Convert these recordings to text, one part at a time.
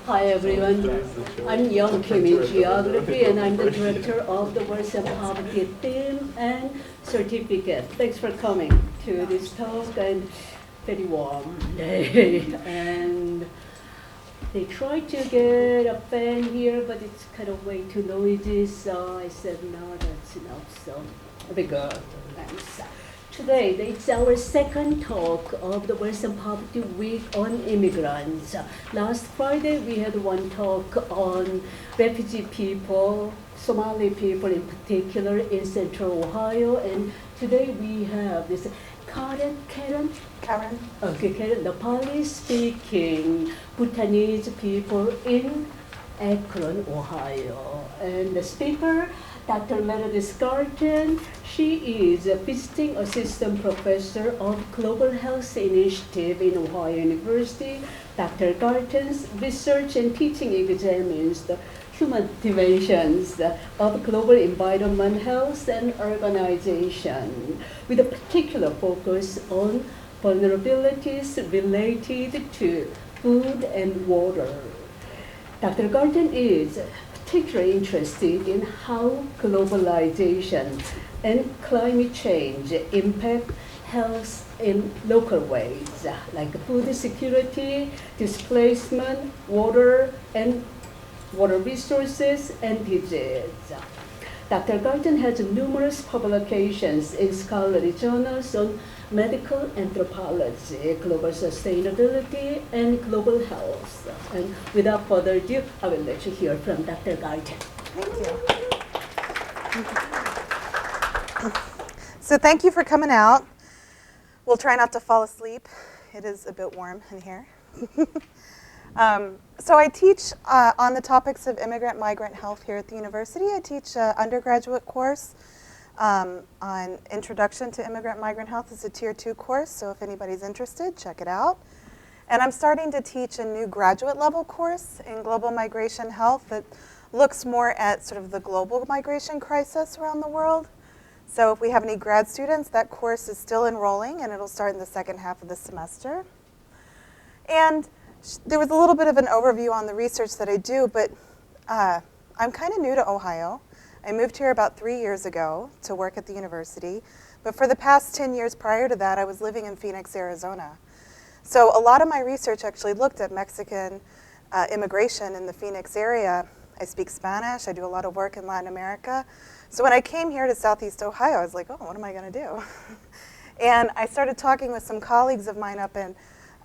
Hi everyone, I'm Young Kim in Geography and I'm the director of the Words and Poverty Theme and Certificate. Thanks for coming to this talk and very warm day. And they tried to get a fan here, but it's kind of way too noisy, so I said no, that's enough, so a big girl. Thanks. Today, it's our second talk of the Words and Poverty Week on immigrants. Last Friday, we had one talk on refugee people, Somali people in particular, in Central Ohio, and today we have this Karen. Okay, Karen, Nepali-speaking Bhutanese people in Akron, Ohio. And the speaker, Dr. Meredith Gartin, she is a visiting assistant professor of Global Health Initiative in Ohio University. Dr. Gartin's research and teaching examines the human dimensions of global environment, health, and urbanization, with a particular focus on vulnerabilities related to food and water. Dr. Gartin is particularly interested in how globalization and climate change impact health in local ways, like food security, displacement, water resources, and disease. Dr. Gartin has numerous publications in scholarly journals on medical anthropology, global sustainability, and global health. And without further ado, I will let you hear from Dr. Gartin. Thank you. So thank you for coming out. We'll try not to fall asleep. It is a bit warm in here. So I teach on the topics of immigrant, migrant health here at the university. I teach an undergraduate course on Introduction to Immigrant, Migrant Health. It's a Tier 2 course, so if anybody's interested, check it out. And I'm starting to teach a new graduate level course in global migration health that looks more at sort of the global migration crisis around the world. So if we have any grad students, that course is still enrolling and it'll start in the second half of the semester. And there was a little bit of an overview on the research that I do, but I'm kind of new to Ohio. I moved here about 3 years ago to work at the university, but for the past 10 years prior to that, I was living in Phoenix, Arizona. So a lot of my research actually looked at Mexican immigration in the Phoenix area. I speak Spanish, I do a lot of work in Latin America. So when I came here to Southeast Ohio, I was like, oh, what am I gonna do? And I started talking with some colleagues of mine up in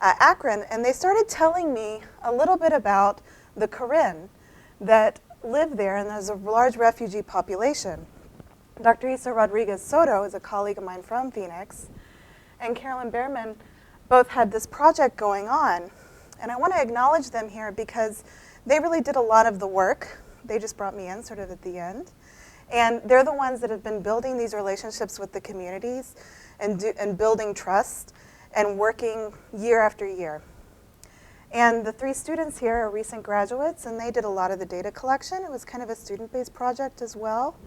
Akron, and they started telling me a little bit about the Corinne that live there, and there's a large refugee population. Dr. Isa Rodriguez Soto is a colleague of mine from Phoenix, and Carolyn Behrman both had this project going on. And I want to acknowledge them here because they really did a lot of the work. They just brought me in sort of at the end. And they're the ones that have been building these relationships with the communities and building trust and working year after year. And the 3 students here are recent graduates, and they did a lot of the data collection. It was kind of a student-based project as well.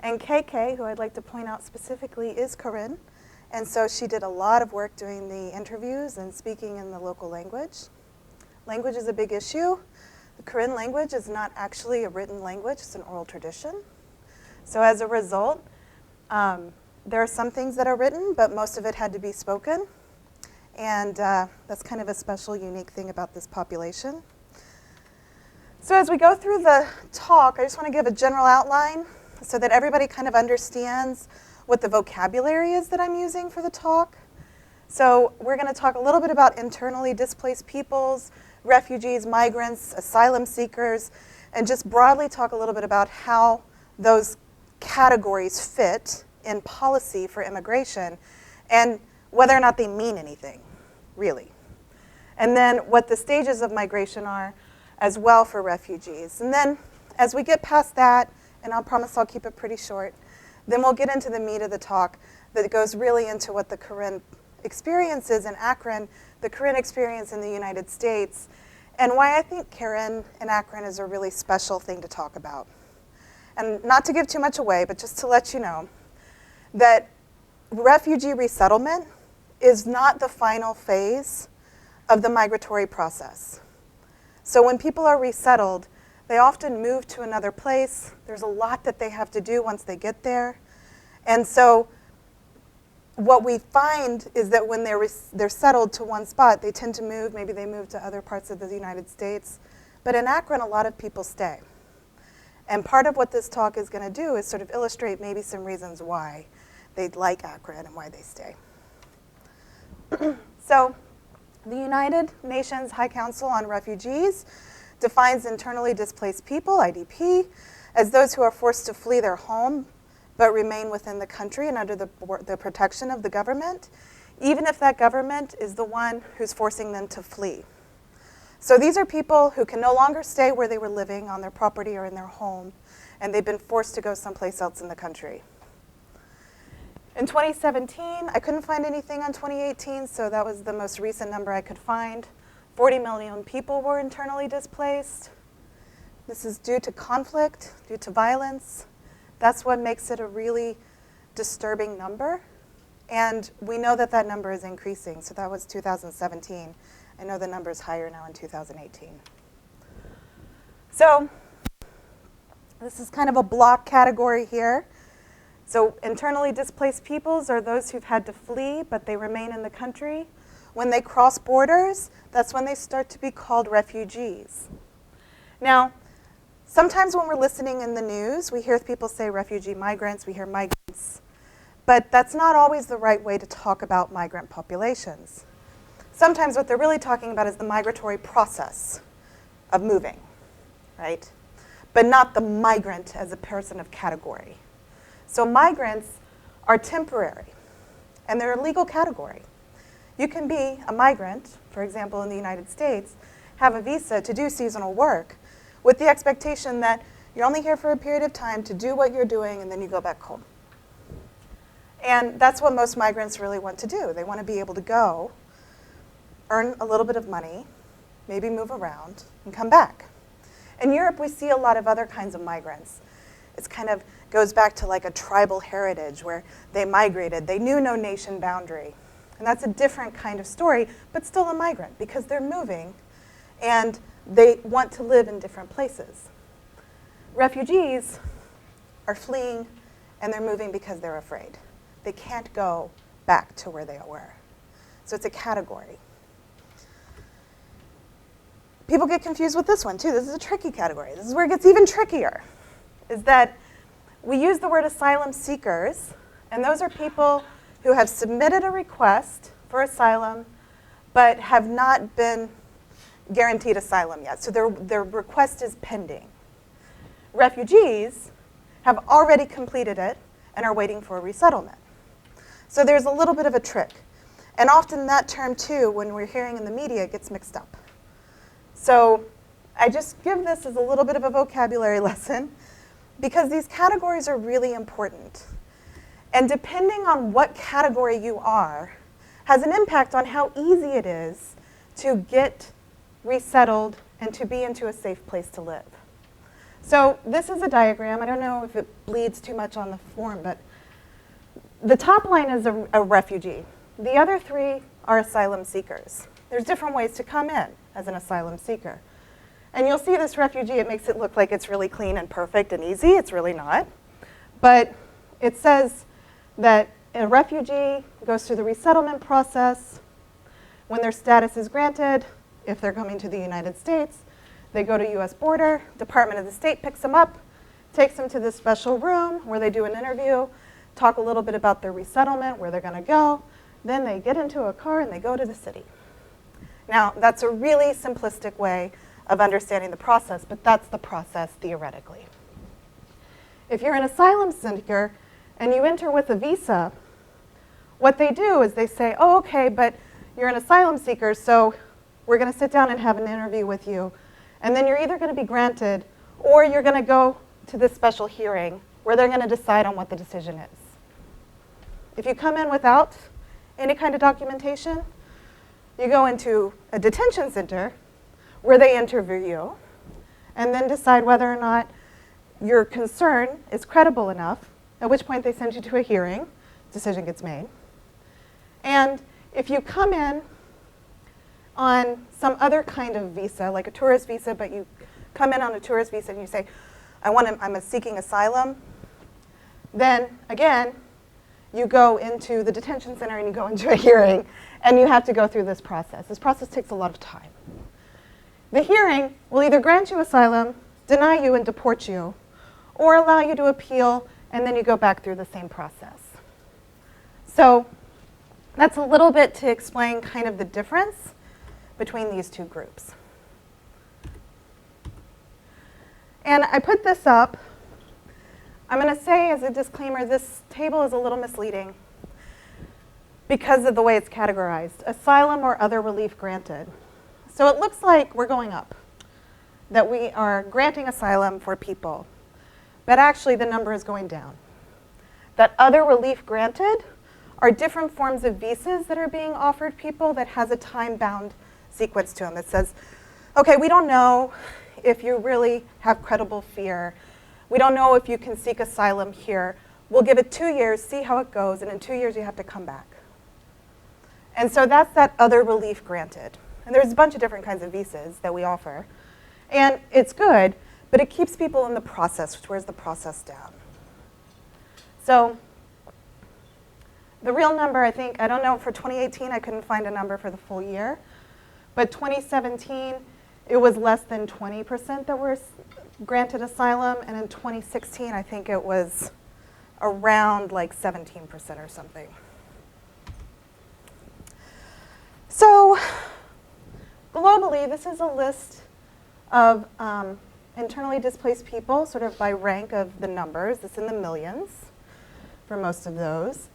And KK, who I'd like to point out specifically, is Corinne. And so she did a lot of work doing the interviews and speaking in the local language. Language is a big issue. The Corinne language is not actually a written language, it's an oral tradition. So as a result, there are some things that are written, but most of it had to be spoken. And that's kind of a special, unique thing about this population. So as we go through the talk, I just want to give a general outline so that everybody kind of understands what the vocabulary is that I'm using for the talk. So we're going to talk a little bit about internally displaced peoples, refugees, migrants, asylum seekers, and just broadly talk a little bit about how those categories fit in policy for immigration and whether or not they mean anything, really. And then what the stages of migration are as well for refugees. And then as we get past that, and I promise I'll keep it pretty short, then we'll get into the meat of the talk that goes really into what the Corinne experience is in Akron, the Corinne experience in the United States, and why I think Corinne in Akron is a really special thing to talk about. And not to give too much away, but just to let you know that refugee resettlement is not the final phase of the migratory process. So when people are resettled, they often move to another place. There's a lot that they have to do once they get there. And so what we find is that when they're settled to one spot, they tend to move. Maybe they move to other parts of the United States. But in Akron, a lot of people stay. And part of what this talk is going to do is sort of illustrate maybe some reasons why they like Akron and why they stay. So the United Nations High Council on Refugees defines internally displaced people, IDP, as those who are forced to flee their home but remain within the country and under the protection of the government, even if that government is the one who's forcing them to flee. So these are people who can no longer stay where they were living on their property or in their home, and they've been forced to go someplace else in the country. In 2017, I couldn't find anything on 2018, so that was the most recent number I could find. 40 million people were internally displaced. This is due to conflict, due to violence. That's what makes it a really disturbing number. And we know that that number is increasing, so that was 2017. I know the number is higher now in 2018. So this is kind of a block category here. So internally displaced peoples are those who've had to flee, but they remain in the country. When they cross borders, that's when they start to be called refugees. Now, sometimes when we're listening in the news, we hear people say refugee migrants, we hear migrants. But that's not always the right way to talk about migrant populations. Sometimes what they're really talking about is the migratory process of moving, right? But not the migrant as a person of category. So migrants are temporary, and they're a legal category. You can be a migrant, for example, in the United States, have a visa to do seasonal work with the expectation that you're only here for a period of time to do what you're doing, and then you go back home. And that's what most migrants really want to do. They want to be able to go, earn a little bit of money, maybe move around, and come back. In Europe, we see a lot of other kinds of migrants. It kind of goes back to like a tribal heritage where they migrated. They knew no nation boundary. And that's a different kind of story, but still a migrant because they're moving and they want to live in different places. Refugees are fleeing and they're moving because they're afraid. They can't go back to where they were. So it's a category. People get confused with this one too. This is a tricky category. This is where it gets even trickier, is that we use the word asylum seekers, and those are people who have submitted a request for asylum but have not been guaranteed asylum yet. So their request is pending. Refugees have already completed it and are waiting for a resettlement. So there's a little bit of a trick. And often that term too, when we're hearing in the media, gets mixed up. So I just give this as a little bit of a vocabulary lesson because these categories are really important. And depending on what category you are, has an impact on how easy it is to get resettled and to be into a safe place to live. So this is a diagram. I don't know if it bleeds too much on the form, but the top line is a refugee. The other three are asylum seekers. There's different ways to come in as an asylum seeker. And you'll see this refugee, it makes it look like it's really clean and perfect and easy. It's really not. But it says that a refugee goes through the resettlement process. When their status is granted, if they're coming to the United States, they go to US border, Department of the State picks them up, takes them to this special room where they do an interview, talk a little bit about their resettlement, where they're going to go. Then they get into a car and they go to the city. Now, that's a really simplistic way of understanding the process, but that's the process theoretically. If you're an asylum seeker and you enter with a visa, what they do is they say, oh, okay, but you're an asylum seeker, so we're going to sit down and have an interview with you. And then you're either going to be granted or you're going to go to this special hearing where they're going to decide on what the decision is. If you come in without any kind of documentation, you go into a detention center where they interview you and then decide whether or not your concern is credible enough, at which point they send you to a hearing, decision gets made. And if you come in on some other kind of visa, like a tourist visa, but you come in on a tourist visa and you say, I'm seeking asylum, then again, you go into the detention center and you go into a hearing, and you have to go through this process. This process takes a lot of time. The hearing will either grant you asylum, deny you and deport you, or allow you to appeal, and then you go back through the same process. So that's a little bit to explain kind of the difference between these two groups. And I put this up. I'm going to say as a disclaimer, this table is a little misleading because of the way it's categorized. Asylum or other relief granted. So it looks like we're going up, that we are granting asylum for people, but actually the number is going down. That other relief granted are different forms of visas that are being offered people that has a time-bound sequence to them. It says, okay, we don't know if you really have credible fear. We don't know if you can seek asylum here. We'll give it 2 years, see how it goes, and in 2 years you have to come back. And so that's that other relief granted. And there's a bunch of different kinds of visas that we offer. And it's good, but it keeps people in the process, which wears the process down. So the real number, I think, I don't know, for 2018, I couldn't find a number for the full year. But 2017, it was less than 20% that were granted asylum. And in 2016, I think it was around like 17% or something. So globally, this is a list of internally displaced people, sort of by rank of the numbers. It's in the millions for most of those.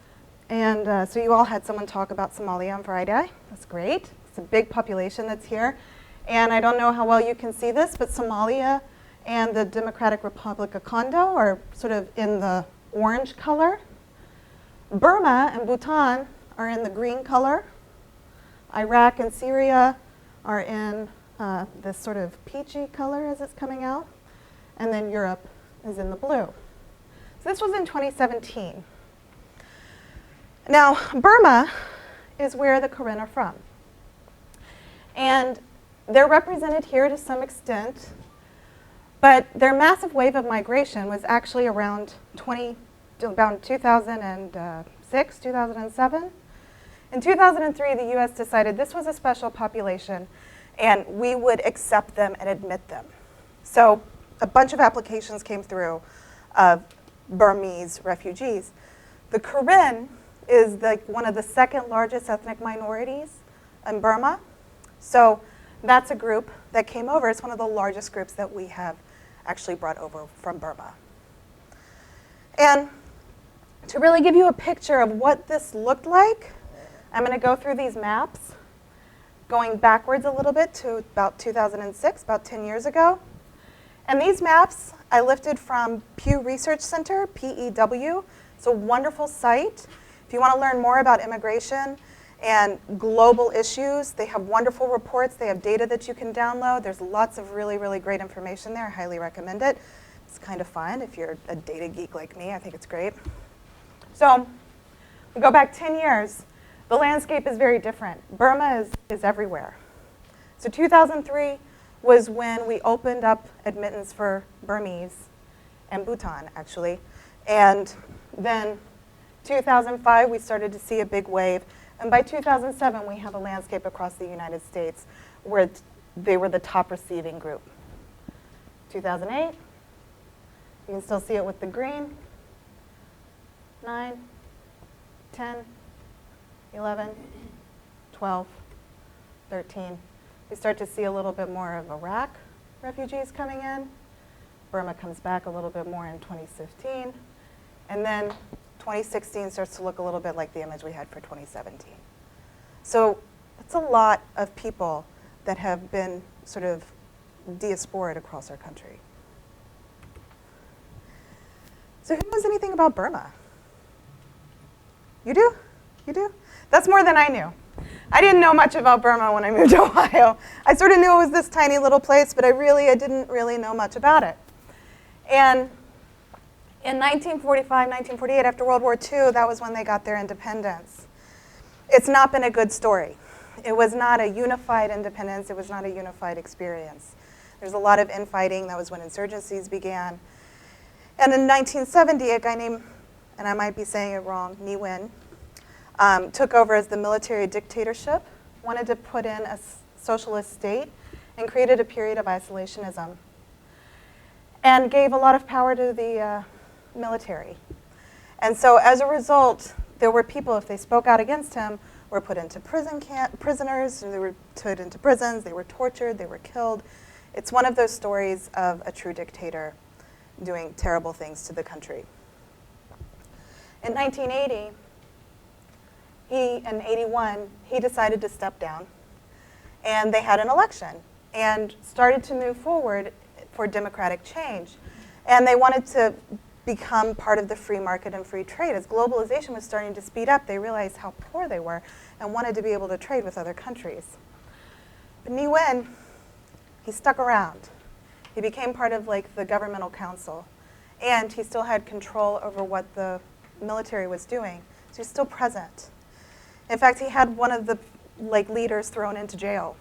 And so you all had someone talk about Somalia on Friday. That's great. It's a big population that's here. And I don't know how well you can see this, but Somalia and the Democratic Republic of Congo are sort of in the orange color. Burma and Bhutan are in the green color. Iraq and Syria are in this sort of peachy color as it's coming out. And then Europe is in the blue. So this was in 2017. Now, Burma is where the Corinne are from. And they're represented here to some extent, but their massive wave of migration was actually around 2006, 2007. In 2003, the US decided this was a special population and we would accept them and admit them. So a bunch of applications came through of Burmese refugees. The Corinne is one of the second largest ethnic minorities in Burma. So that's a group that came over. It's one of the largest groups that we have actually brought over from Burma. And to really give you a picture of what this looked like, I'm going to go through these maps, going backwards a little bit to about 2006, about 10 years ago. And these maps I lifted from Pew Research Center, PEW. It's a wonderful site. If you want to learn more about immigration and global issues, they have wonderful reports. They have data that you can download. There's lots of really, really great information there. I highly recommend it. It's kind of fun. If you're a data geek like me, I think it's great. So we go back 10 years. The landscape is very different. Burma is everywhere. So 2003 was when we opened up admittance for Burmese and Bhutan, actually. And then 2005, we started to see a big wave. And by 2007, we have a landscape across the United States where they were the top receiving group. 2008, you can still see it with the green. 9, 10, 11, 12, 13. We start to see a little bit more of Iraq refugees coming in. Burma comes back a little bit more in 2015. And then 2016 starts to look a little bit like the image we had for 2017. So that's a lot of people that have been sort of diaspored across our country. So who knows anything about Burma? You do? You do? That's more than I knew. I didn't know much about Burma when I moved to Ohio. I sort of knew it was this tiny little place, but I didn't really know much about it. And in 1945, 1948, after World War II, that was when they got their independence. It's not been a good story. It was not a unified independence. It was not a unified experience. There's a lot of infighting. That was when insurgencies began. And in 1970, a guy named, and I might be saying it wrong, Ne Win, took over as the military dictatorship, wanted to put in a socialist state, and created a period of isolationism, and gave a lot of power to the military. And so as a result, there were people, if they spoke out against him, were put into prisoners, they were put into prisons, they were tortured, they were killed. It's one of those stories of a true dictator doing terrible things to the country. In 1980, in 81, he decided to step down, and they had an election and started to move forward for democratic change. And they wanted to become part of the free market and free trade. As globalization was starting to speed up, they realized how poor they were and wanted to be able to trade with other countries. But Ne Win, he stuck around. He became part of like the governmental council, and he still had control over what the military was doing. So he's still present. In fact, he had one of the leaders thrown into jail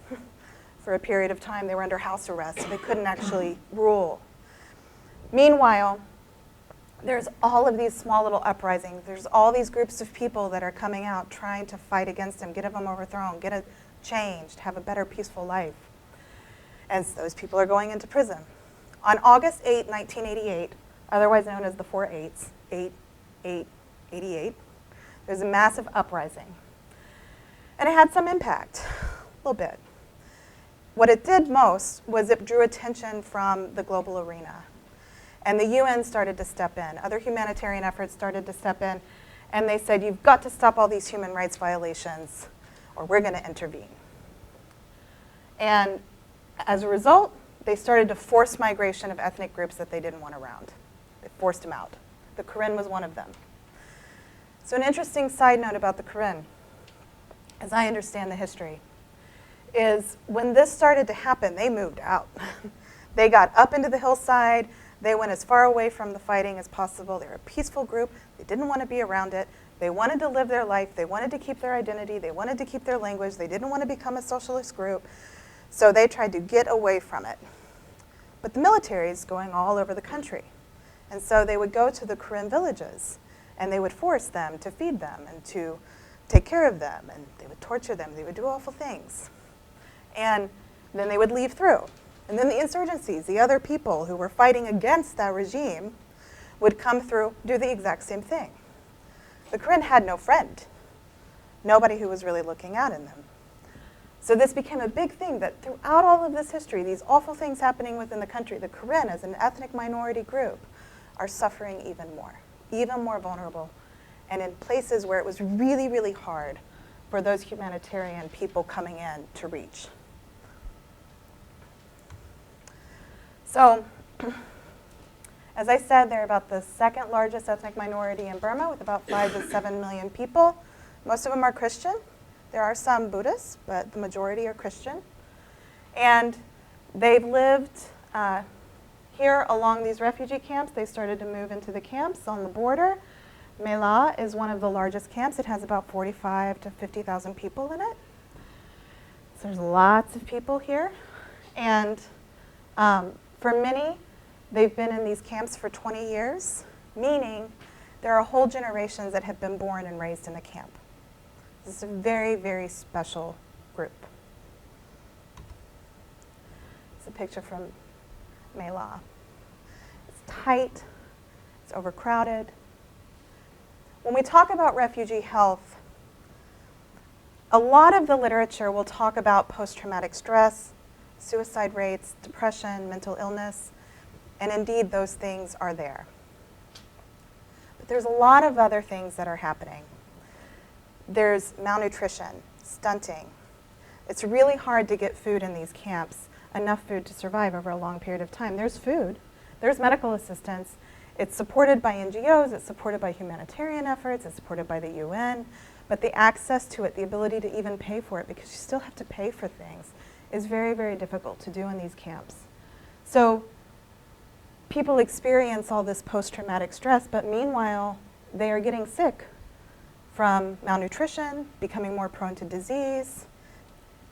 for a period of time. They were under house arrest, so they couldn't actually rule. Meanwhile, there's all of these small little uprisings. There's all these groups of people that are coming out trying to fight against him, get him overthrown, get it changed, have a better, peaceful life. And those people are going into prison. On August 8, 1988, otherwise known as the 4 8s, 88, there's a massive uprising. And it had some impact, a little bit. What it did most was it drew attention from the global arena. And the UN started to step in. Other humanitarian efforts started to step in. And they said, you've got to stop all these human rights violations, or we're going to intervene. And as a result, they started to force migration of ethnic groups that they didn't want around. They forced them out. The Corinne was one of them. So an interesting side note about the Corinne, as I understand the history, is when this started to happen, they moved out. They got up into the hillside. They went as far away from the fighting as possible. They were a peaceful group. They didn't want to be around it. They wanted to live their life. They wanted to keep their identity. They wanted to keep their language. They didn't want to become a socialist group. So they tried to get away from it. But the military is going all over the country. And so they would go to the Corinne villages, and they would force them to feed them and to take care of them, and they would torture them. They would do awful things. And then they would leave through. And then the insurgencies, the other people who were fighting against that regime, would come through, do the exact same thing. The Corinne had no friend, nobody who was really looking out in them. So this became a big thing that throughout all of this history, these awful things happening within the country, the Corinne as an ethnic minority group are suffering even more vulnerable, and in places where it was really, really hard for those humanitarian people coming in to reach. So, as I said, they're about the second largest ethnic minority in Burma with about 5 to 7 million people. Most of them are Christian. There are some Buddhists, but the majority are Christian. And they've lived here along these refugee camps. They started to move into the camps on the border. Mela is one of the largest camps. It has about 45 to 50,000 people in it. So there's lots of people here. And for many, they've been in these camps for 20 years, meaning there are whole generations that have been born and raised in the camp. This is a very, very special group. It's a picture from Mela. It's tight, it's overcrowded. When we talk about refugee health, a lot of the literature will talk about post-traumatic stress, suicide rates, depression, mental illness, and indeed those things are there. But there's a lot of other things that are happening. There's malnutrition, stunting. It's really hard to get food in these camps, enough food to survive over a long period of time. There's food, there's medical assistance. It's supported by NGOs, it's supported by humanitarian efforts, it's supported by the UN, but the access to it, the ability to even pay for it, because you still have to pay for things, is very, very difficult to do in these camps. So people experience all this post-traumatic stress, but meanwhile, they are getting sick from malnutrition, becoming more prone to disease,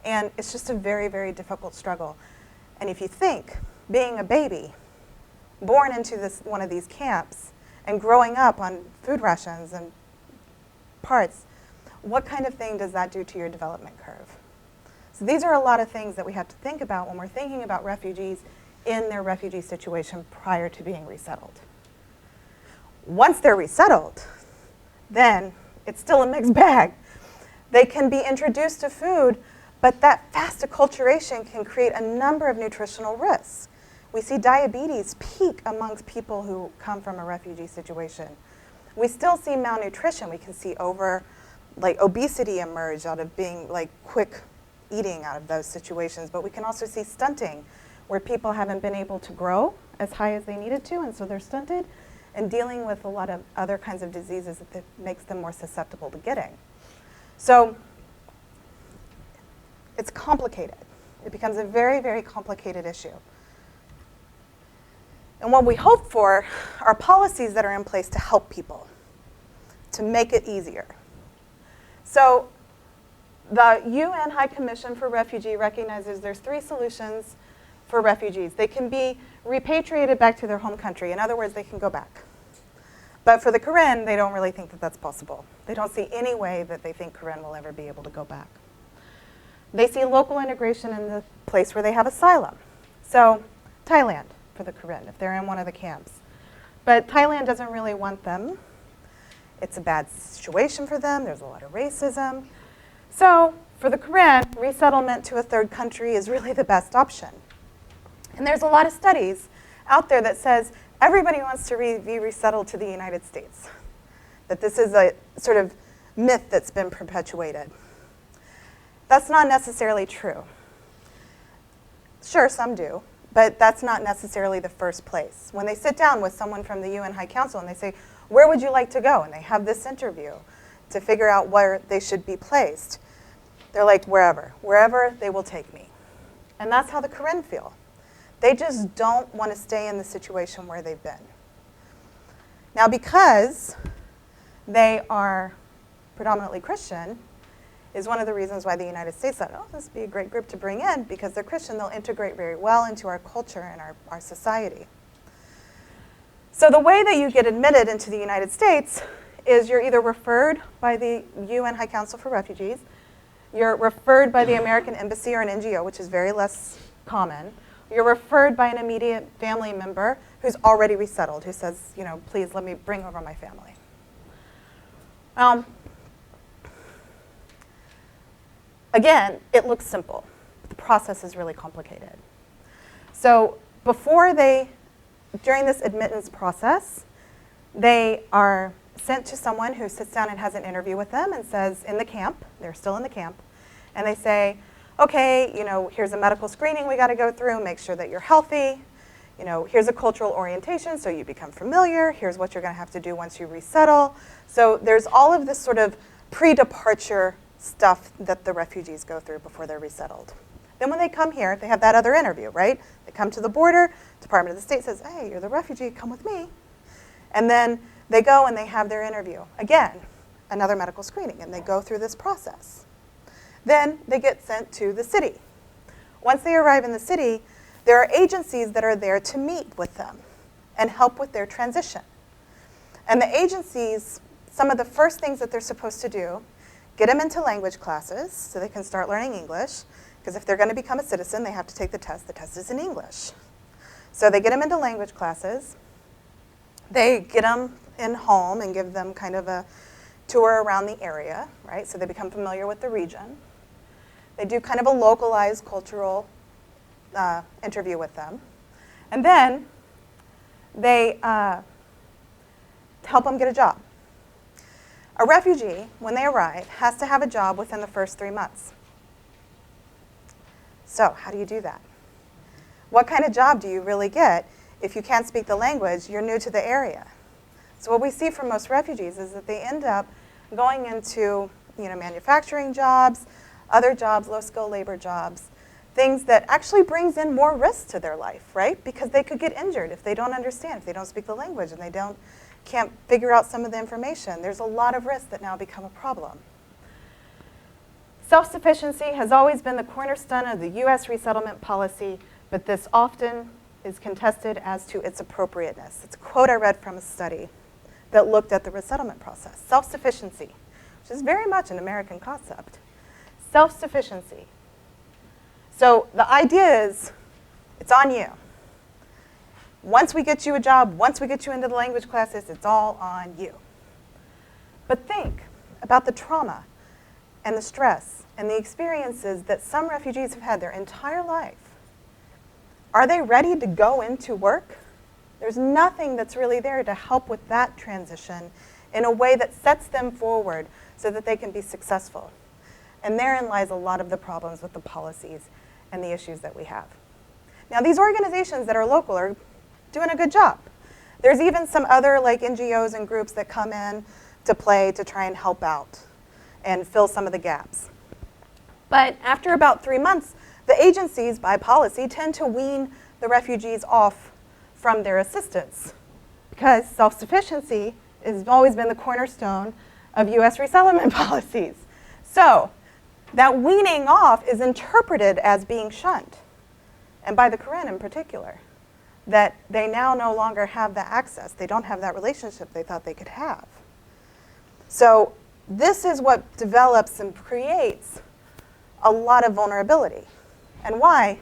And it's just a very, very difficult struggle. And if you think, being a baby, born into one of these camps, and growing up on food rations and parts, what kind of thing does that do to your development curve? So these are a lot of things that we have to think about when we're thinking about refugees in their refugee situation prior to being resettled. Once they're resettled, then it's still a mixed bag. They can be introduced to food, but that fast acculturation can create a number of nutritional risks. We see diabetes peak amongst people who come from a refugee situation. We still see malnutrition. We can see obesity emerge out of being quick eating out of those situations, but we can also see stunting, where people haven't been able to grow as high as they needed to, and so they're stunted, and dealing with a lot of other kinds of diseases that makes them more susceptible to getting. So it's complicated. It becomes a very, very complicated issue. And what we hope for are policies that are in place to help people, to make it easier. So the UN High Commission for Refugee recognizes there's 3 solutions for refugees. They can be repatriated back to their home country. In other words, they can go back. But for the Corinne, they don't really think that that's possible. They don't see any way that they think Corinne will ever be able to go back. They see local integration in the place where they have asylum. So Thailand for the Corinne, if they're in one of the camps. But Thailand doesn't really want them. It's a bad situation for them. There's a lot of racism. So for the Corinne, resettlement to a third country is really the best option. And there's a lot of studies out there that says everybody wants to be resettled to the United States, that this is a sort of myth that's been perpetuated. That's not necessarily true. Sure, some do, but that's not necessarily the first place. When they sit down with someone from the UN High Council and they say, where would you like to go? And they have this interview to figure out where they should be placed. They're like, wherever they will take me. And that's how the Corinne feel. They just don't want to stay in the situation where they've been. Now, because they are predominantly Christian, is one of the reasons why the United States thought, oh, this would be a great group to bring in, because they're Christian, they'll integrate very well into our culture and our society. So the way that you get admitted into the United States is you're either referred by the UN High Council for Refugees, you're referred by the American Embassy or an NGO, which is very less common. You're referred by an immediate family member who's already resettled, who says, please let me bring over my family. Again, it looks simple. But the process is really complicated. So during this admittance process, they are sent to someone who sits down and has an interview with them and says, in the camp, they're still in the camp, and they say, okay, here's a medical screening we got to go through, make sure that you're healthy. Here's a cultural orientation so you become familiar. Here's what you're going to have to do once you resettle. So there's all of this sort of pre-departure stuff that the refugees go through before they're resettled. Then when they come here, they have that other interview, right? They come to the border, Department of the State says, hey, you're the refugee, come with me. And then they go and they have their interview. Again, another medical screening, and they go through this process. Then they get sent to the city. Once they arrive in the city, there are agencies that are there to meet with them and help with their transition. And the agencies, some of the first things that they're supposed to do, get them into language classes so they can start learning English, because if they're going to become a citizen, they have to take the test. The test is in English. So they get them into language classes. They get them in home and give them kind of a tour around the area, right? So they become familiar with the region. They do kind of a localized cultural interview with them. And then they help them get a job. A refugee, when they arrive, has to have a job within the first 3 months. So how do you do that? What kind of job do you really get if you can't speak the language, you're new to the area? So what we see from most refugees is that they end up going into manufacturing jobs, other jobs, low-skilled labor jobs, things that actually brings in more risk to their life, right? Because they could get injured if they don't understand, if they don't speak the language and they can't figure out some of the information. There's a lot of risks that now become a problem. Self-sufficiency has always been the cornerstone of the US resettlement policy, but this often is contested as to its appropriateness. It's a quote I read from a study that looked at the resettlement process. Self-sufficiency, which is very much an American concept. Self-sufficiency. So the idea is, it's on you. Once we get you a job, once we get you into the language classes, it's all on you. But think about the trauma and the stress and the experiences that some refugees have had their entire life. Are they ready to go into work? There's nothing that's really there to help with that transition in a way that sets them forward so that they can be successful. And therein lies a lot of the problems with the policies and the issues that we have. Now, these organizations that are local are doing a good job. There's even some other like NGOs and groups that come in to play to try and help out and fill some of the gaps. But after about 3 months, the agencies, by policy, tend to wean the refugees off from their assistance because self-sufficiency has always been the cornerstone of US resettlement policies. So that weaning off is interpreted as being shunned, and by the Corinne in particular, that they now no longer have the access. They don't have that relationship they thought they could have. So this is what develops and creates a lot of vulnerability, and why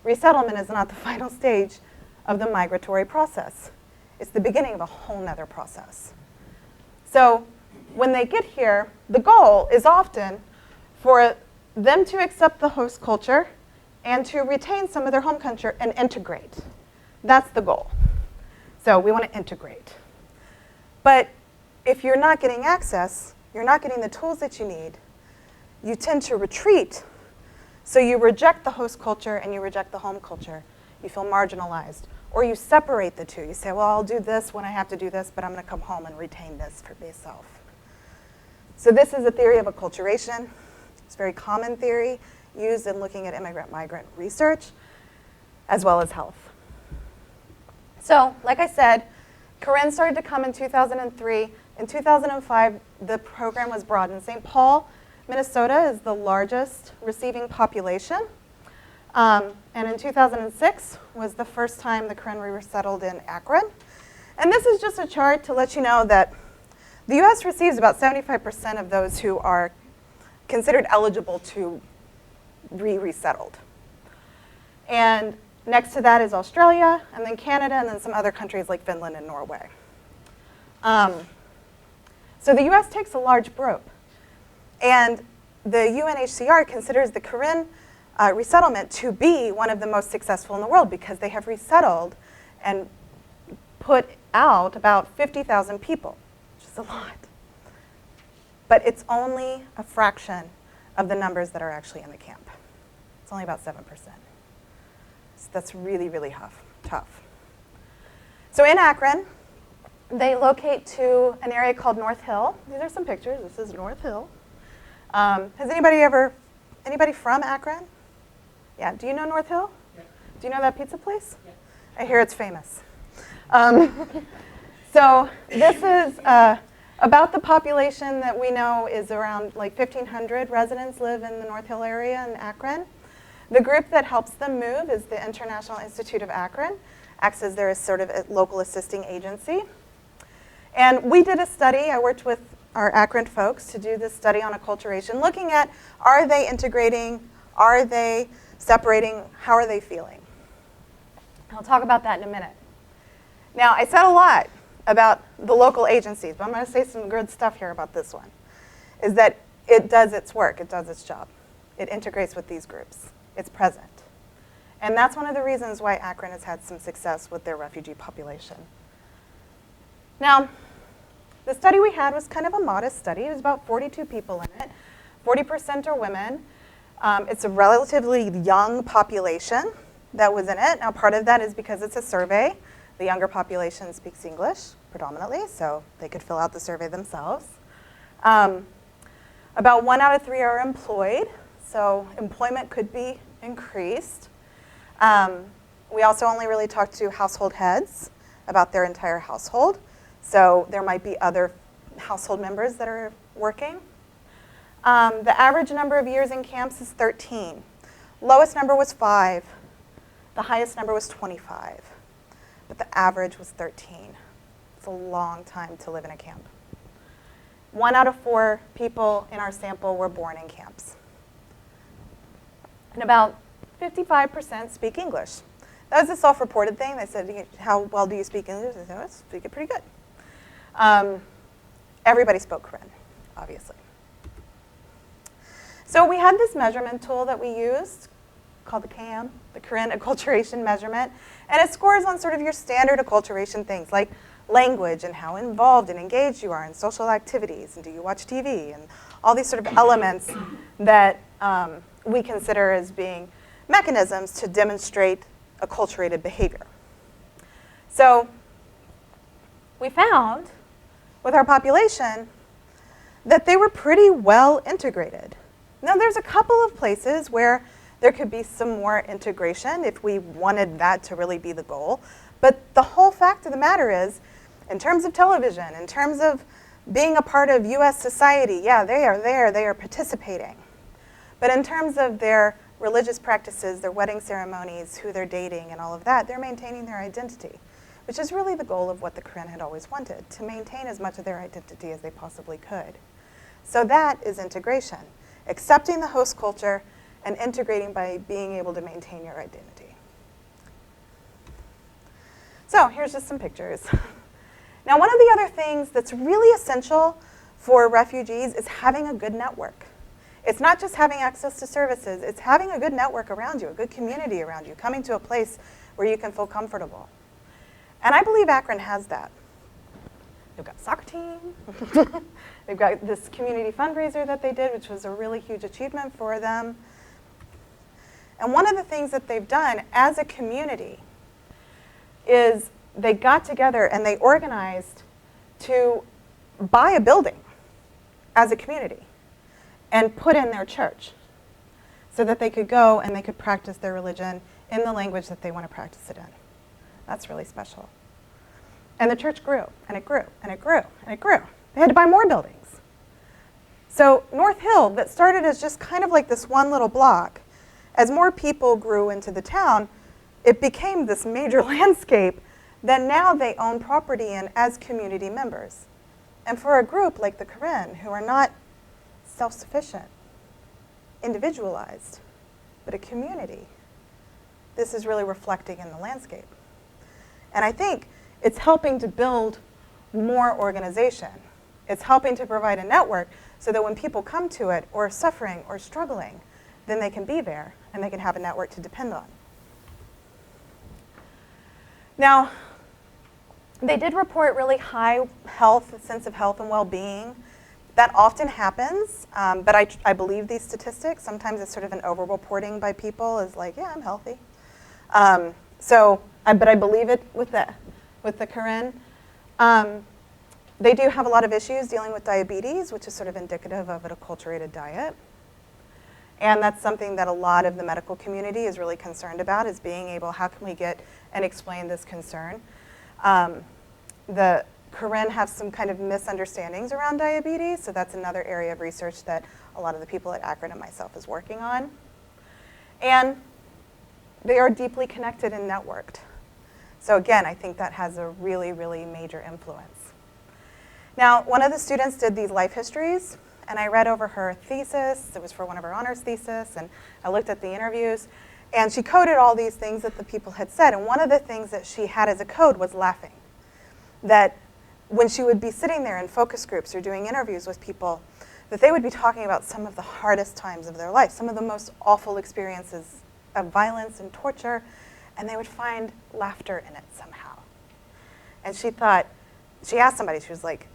resettlement is not the final stage of the migratory process. It's the beginning of a whole nother process. So when they get here, the goal is often for them to accept the host culture and to retain some of their home culture and integrate. That's the goal. So we want to integrate. But if you're not getting access, you're not getting the tools that you need, you tend to retreat. So you reject the host culture and you reject the home culture. You feel marginalized. Or you separate the two. You say, well, I'll do this when I have to do this, but I'm going to come home and retain this for myself. So this is a theory of acculturation. It's a very common theory used in looking at immigrant-migrant research, as well as health. So, like I said, Corinne started to come in 2003. In 2005, the program was broadened. St. Paul, Minnesota is the largest receiving population. And in 2006 was the first time the Corinne resettled in Akron. And this is just a chart to let you know that the US receives about 75% of those who are considered eligible to be resettled. And next to that is Australia, and then Canada, and then some other countries like Finland and Norway. So the US takes a large group. And the UNHCR considers the Corinne resettlement to be one of the most successful in the world because they have resettled and put out about 50,000 people, which is a lot. But it's only a fraction of the numbers that are actually in the camp. It's only about 7%. So that's really, really tough. So in Akron, they locate to an area called North Hill. These are some pictures. This is North Hill. Has anybody from Akron? Yeah, do you know North Hill? Yeah. Do you know that pizza place? Yeah. I hear it's famous. So this is about the population that we know is around like 1,500 residents live in the North Hill area in Akron. The group that helps them move is the International Institute of Akron, acts as their sort of local assisting agency. And we did a study, I worked with our Akron folks to do this study on acculturation, looking at are they integrating, are they separating, how are they feeling? I'll talk about that in a minute. Now, I said a lot about the local agencies, but I'm going to say some good stuff here about this one, is that it does its work, it does its job. It integrates with these groups. It's present. And that's one of the reasons why Akron has had some success with their refugee population. Now, the study we had was kind of a modest study. It was about 42 people in it. 40% are women. It's a relatively young population that was in it. Now, part of that is because it's a survey. The younger population speaks English predominantly, so they could fill out the survey themselves. About 1 out of 3 are employed, so employment could be increased. We also only really talked to household heads about their entire household. So there might be other household members that are working. The average number of years in camps is 13. Lowest number was 5. The highest number was 25. But the average was 13. It's a long time to live in a camp. 1 out of 4 people in our sample were born in camps. And about 55% speak English. That was a self-reported thing. They said, how well do you speak English? I said, I speak it pretty good. Everybody spoke Corinne, obviously. So we had this measurement tool that we used called the CAM, the Corinne acculturation measurement. And it scores on sort of your standard acculturation things like language and how involved and engaged you are in social activities, and do you watch TV, and all these sort of elements that we consider as being mechanisms to demonstrate acculturated behavior. So we found with our population that they were pretty well integrated. Now there's a couple of places where there could be some more integration if we wanted that to really be the goal. But the whole fact of the matter is, in terms of television, in terms of being a part of US society, yeah, they are there, they are participating. But in terms of their religious practices, their wedding ceremonies, who they're dating and all of that, they're maintaining their identity, which is really the goal of what the Corinne had always wanted, to maintain as much of their identity as they possibly could. So that is integration, accepting the host culture and integrating by being able to maintain your identity. So here's just some pictures. Now, one of the other things that's really essential for refugees is having a good network. It's not just having access to services, it's having a good network around you, a good community around you, coming to a place where you can feel comfortable. And I believe Akron has that. They've got a soccer team. They've got this community fundraiser that they did, which was a really huge achievement for them. And one of the things that they've done as a community is they got together and they organized to buy a building as a community and put in their church so that they could go and they could practice their religion in the language that they want to practice it in. That's really special. And the church grew, and it grew, and it grew, and it grew. They had to buy more buildings. So North Hill, that started as just kind of like this one little block, as more people grew into the town, it became this major landscape that now they own property in as community members. And for a group like the Corinne, who are not self-sufficient, individualized, but a community, this is really reflecting in the landscape. And I think it's helping to build more organization. It's helping to provide a network so that when people come to it or are suffering or struggling, then they can be there and they can have a network to depend on. Now, they did report really high sense of health and well-being. That often happens, but I believe these statistics. Sometimes it's sort of an over-reporting by people is like, yeah, I'm healthy. But I believe it with the Corinne. They do have a lot of issues dealing with diabetes, which is sort of indicative of an acculturated diet. And that's something that a lot of the medical community is really concerned about, is being able, how can we get and explain this concern? The Corinne have some kind of misunderstandings around diabetes, so that's another area of research that a lot of the people at Akron and myself is working on. And they are deeply connected and networked. So again, I think that has a really, really major influence. Now, one of the students did these life histories, and I read over her thesis. It was for one of her honors thesis, and I looked at the interviews, and she coded all these things that the people had said. And one of the things that she had as a code was laughing. That when she would be sitting there in focus groups or doing interviews with people, that they would be talking about some of the hardest times of their life, some of the most awful experiences of violence and torture, and they would find laughter in it somehow. And she asked somebody, she was like,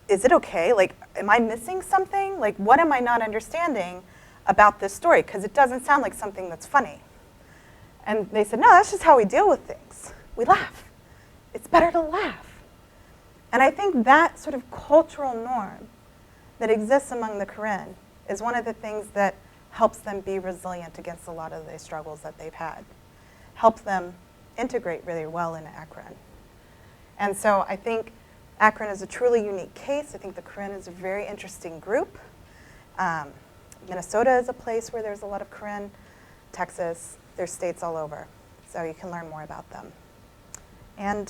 is it okay? Like, am I missing something? Like, what am I not understanding about this story? Because it doesn't sound like something that's funny. And they said, no, that's just how we deal with things. We laugh. It's better to laugh. And I think that sort of cultural norm that exists among the Corinne is one of the things that helps them be resilient against a lot of the struggles that they've had. Helps them integrate really well into Akron. And so I think Akron is a truly unique case. I think the Corinne is a very interesting group. Minnesota is a place where there's a lot of Corinne. Texas, there's states all over. So you can learn more about them. And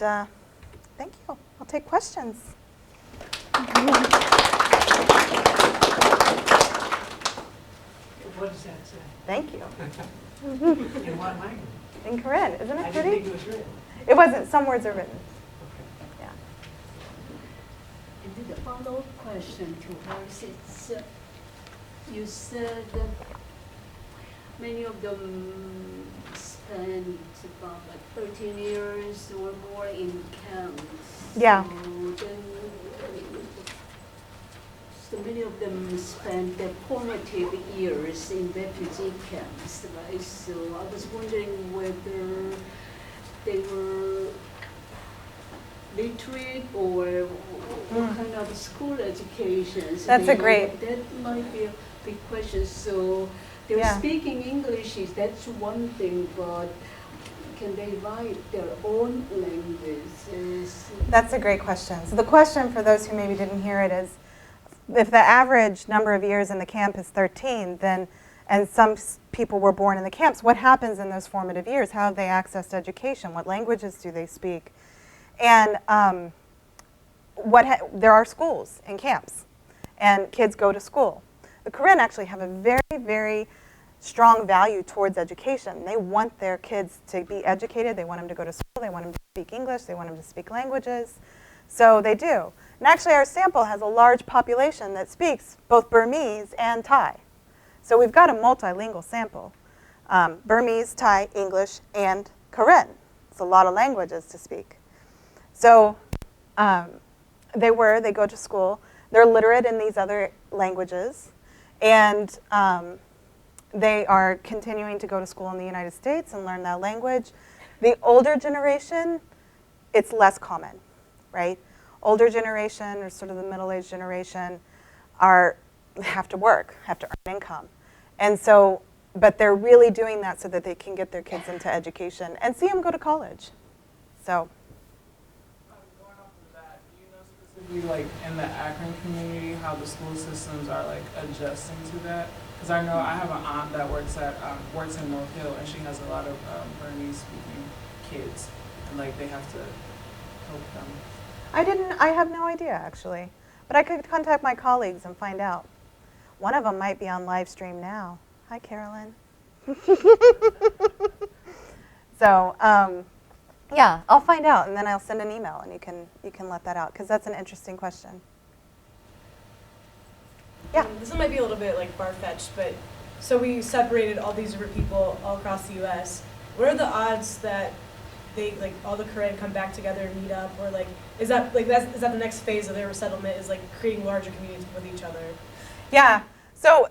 thank you. I'll take questions. What does that say? Thank you. In what language? In Corinne, isn't it I pretty? didn't think it was written. It wasn't. Some words are written. Okay. Yeah. And then the follow-up question to hers, it's, you said many of them spent about like 13 years or more in camps. Yeah. So many of them spent their formative years in refugee camps, right? So I was wondering whether they were literate or what kind of school education. So That's a great. That might be a big question. So they're Yeah. speaking English, that's one thing, but can they write their own languages? That's a great question. So the question for those who maybe didn't hear it is, if the average number of years in the camp is 13, then, and some people were born in the camps, what happens in those formative years? How have they accessed education? What languages do they speak? And there are schools in camps, and kids go to school. The Corinne actually have a very, very strong value towards education. They want their kids to be educated. They want them to go to school. They want them to speak English. They want them to speak languages. So they do. And actually, our sample has a large population that speaks both Burmese and Thai. So we've got a multilingual sample. Burmese, Thai, English, and Corinne. It's a lot of languages to speak. So they go to school. They're literate in these other languages. And they are continuing to go to school in the United States and learn that language. The older generation, it's less common, right? Older generation, or sort of the middle-aged generation, have to work, have to earn income. And so, but they're really doing that so that they can get their kids into education and see them go to college. So. Going off of that, do you know specifically, like, in the Akron community, how the school systems are, like, adjusting to that? Because I know I have an aunt that works in North Hill, and she has a lot of Burmese-speaking kids, and, like, they have to help them. I have no idea, actually. But I could contact my colleagues and find out. One of them might be on live stream now. Hi, Carolyn. So, yeah, I'll find out, and then I'll send an email, and you can let that out, because that's an interesting question. Yeah. This one might be a little bit like far-fetched, but so we separated all these different people all across the U.S. What are the odds that they, like, all the Corinne come back together and meet up, or like is that the next phase of their resettlement, is like creating larger communities with each other? Yeah. So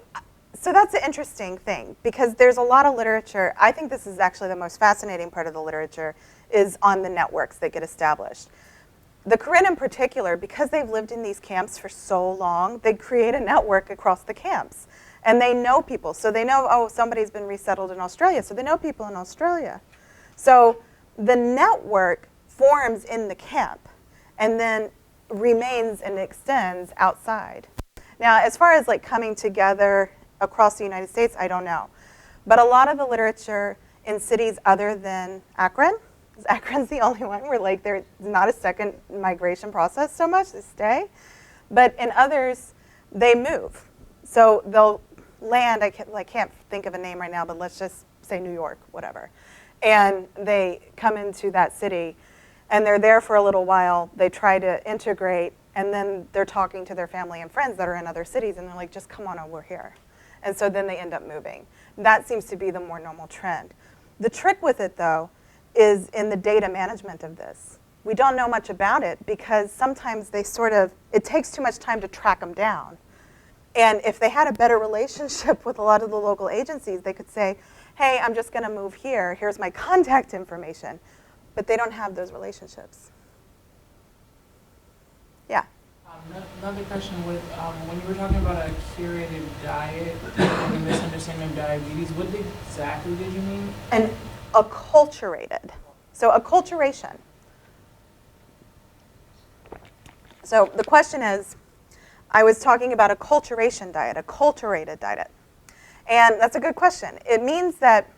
that's an interesting thing, because there's a lot of literature. I think this is actually the most fascinating part of the literature, is on the networks that get established. The Corinne in particular, because they've lived in these camps for so long, they create a network across the camps. And they know people. So they know, oh, somebody's been resettled in Australia. So they know people in Australia. So the network forms in the camp and then remains and extends outside. Now, as far as like coming together across the United States, I don't know. But a lot of the literature in cities other than Akron, Akron's the only one where like there's not a second migration process so much, they stay. But in others, they move. So they'll land, I can't think of a name right now, but let's just say New York, whatever. And they come into that city, and they're there for a little while. They try to integrate, and then they're talking to their family and friends that are in other cities, and they're like, just come on over here. And so then they end up moving. That seems to be the more normal trend. The trick with it, though, is in the data management of this. We don't know much about it because sometimes it takes too much time to track them down. And if they had a better relationship with a lot of the local agencies, they could say, hey, I'm just going to move here. Here's my contact information. But they don't have those relationships. Yeah? Another question with, when you were talking about a curated diet and the misunderstanding of diabetes, what exactly did you mean? And acculturated. So acculturation. So the question is, I was talking about acculturation diet, acculturated diet. And that's a good question. It means that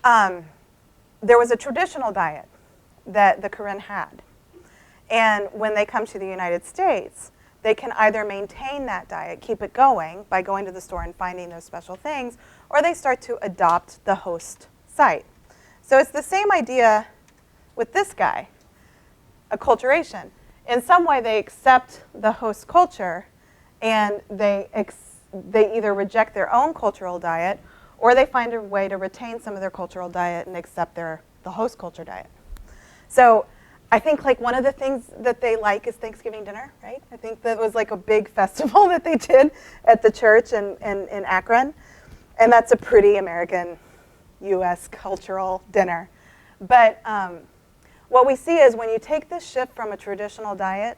there was a traditional diet that the Corinne had. And when they come to the United States, they can either maintain that diet, keep it going by going to the store and finding those special things, or they start to adopt the host site. So it's the same idea with this guy, acculturation. In some way, they accept the host culture, and they either reject their own cultural diet, or they find a way to retain some of their cultural diet and accept the host culture diet. So I think like one of the things that they like is Thanksgiving dinner, right? I think that was like a big festival that they did at the church in Akron. And that's a pretty American US cultural dinner. But what we see is when you take this shift from a traditional diet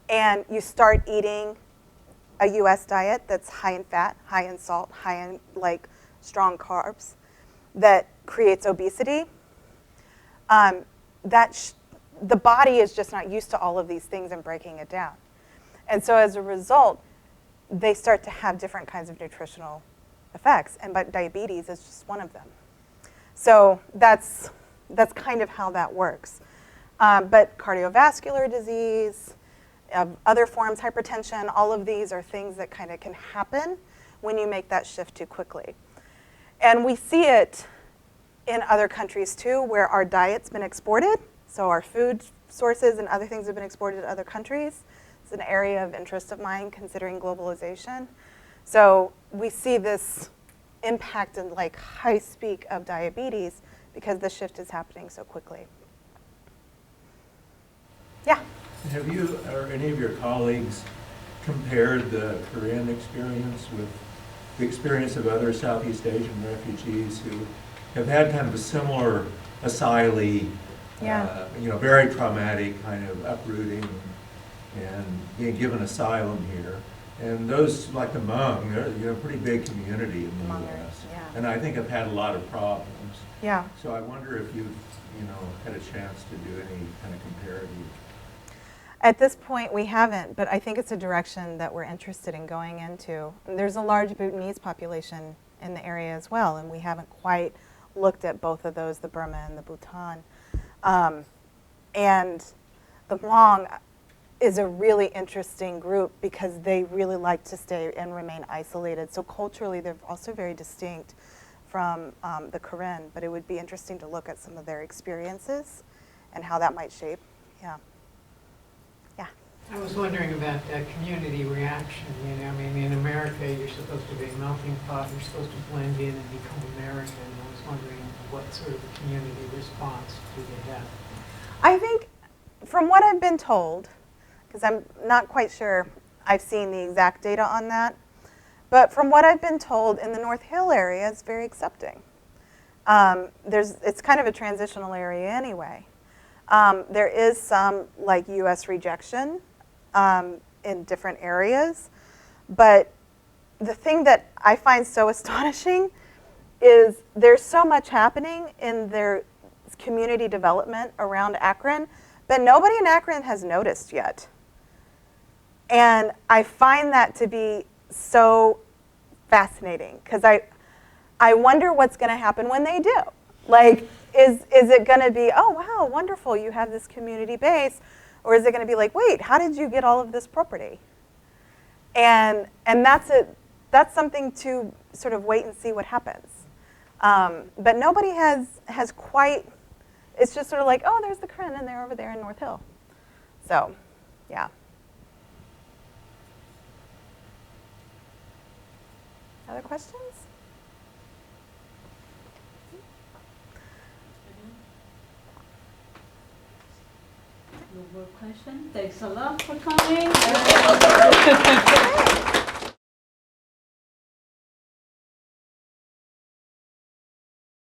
and you start eating a US diet that's high in fat, high in salt, high in like strong carbs, that creates obesity, the body is just not used to all of these things and breaking it down. And so as a result, they start to have different kinds of nutritional effects, but diabetes is just one of them. So that's kind of how that works. But cardiovascular disease, other forms, hypertension, all of these are things that kind of can happen when you make that shift too quickly. And we see it in other countries too, where our diet's been exported. So our food sources and other things have been exported to other countries. It's an area of interest of mine considering globalization. So we see this impact in like high speak of diabetes because the shift is happening so quickly. Yeah? Have you or any of your colleagues compared the Korean experience with the experience of other Southeast Asian refugees who have had kind of a similar asylee, very traumatic kind of uprooting and being given asylum here? And those, like the Hmong, they're a pretty big community in the U.S. Yeah. And I think have had a lot of problems. Yeah. So I wonder if you've had a chance to do any kind of comparative. At this point, we haven't, but I think it's a direction that we're interested in going into. There's a large Bhutanese population in the area as well, and we haven't quite looked at both of those, the Burma and the Bhutan. And the Hmong is a really interesting group because they really like to stay and remain isolated. So culturally, they're also very distinct from the Corinne, but it would be interesting to look at some of their experiences and how that might shape. Yeah. I was wondering about community reaction. In America, you're supposed to be a melting pot. You're supposed to blend in and become American. I was wondering what sort of community response do they have? I think, from what I've been told, because I'm not quite sure I've seen the exact data on that, but from what I've been told, in the North Hill area, it's very accepting. It's kind of a transitional area anyway. There is some like U.S. rejection in different areas, but the thing that I find so astonishing is there's so much happening in their community development around Akron, but nobody in Akron has noticed yet. And I find that to be so fascinating because I wonder what's going to happen when they do. Like, is it going to be, oh, wow, wonderful, you have this community base, or is it going to be like, wait, how did you get all of this property? And that's something to sort of wait and see what happens. But nobody has quite, it's just sort of like, oh, there's the Corinne, and they're over there in North Hill. So, yeah. Other questions? No more questions. Thanks a lot for coming.